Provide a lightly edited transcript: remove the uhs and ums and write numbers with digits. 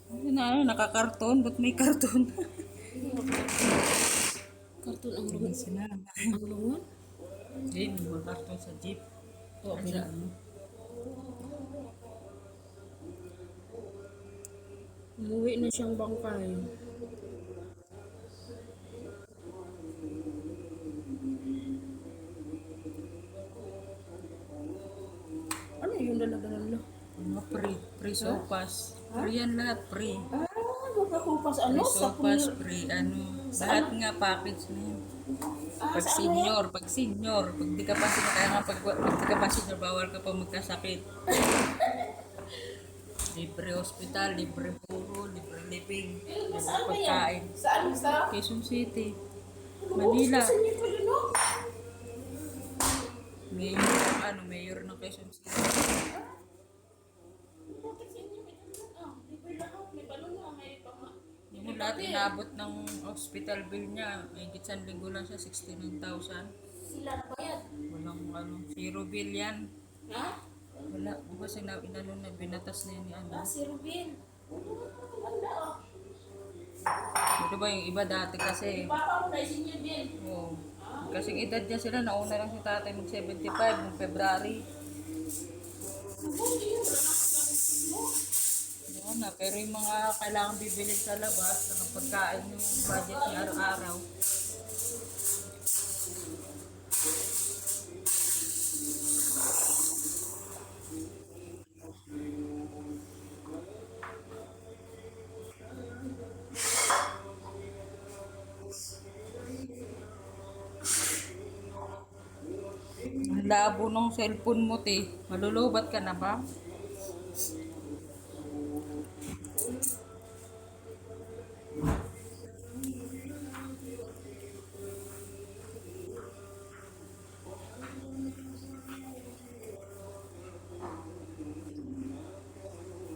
Hindi na ano, nakakarton. Ba't may karton? Karton ang Hindi lungan. sinama. Ang lungan? Hindi, may karton sa jeep. Oo, Sa ano. umuwi na siyang bangkay. Ano yung dala-dala nila? Ano, free sopas. Free yan lahat, free. Ah, magkakupas ano? Free Sa sopas, puno. free ano. Lahat nga package na yun. Pag senior, pag di ka pa senior, kaya nga pag di ka pa senior, bawal ka pa magkasakit. Libre hospital, libre puro, libre living, libre pagkain. Saan sa? Quezon City, Manila. Saan niyo pa yun, no? Mayor ng Quezon City. Bakit sa inyo may ano? Ah, libre lahat. May balon na, may pama. Yung lahat inabot ng hospital bill niya, may gitsan linggo lang siya, 69,000. Sila bayad. Walang zero bill yan. Ha? Wala, di ba inano na binatas na yun ni ano? Ah, si Rubin. Wala ah. Di ba yung iba dati kasi, Papa mo na isin niya din. oh, kasing edad niya sila, nauna lang si tatay mag 75 ng February. Mabuti yun. Wala nakakabit mo. Yun na, pero yung mga kailangan bibili sa labas, ng pagkain yung budget niya araw-araw. Ang labo ng cellphone mo, te. Malulubat ka na ba?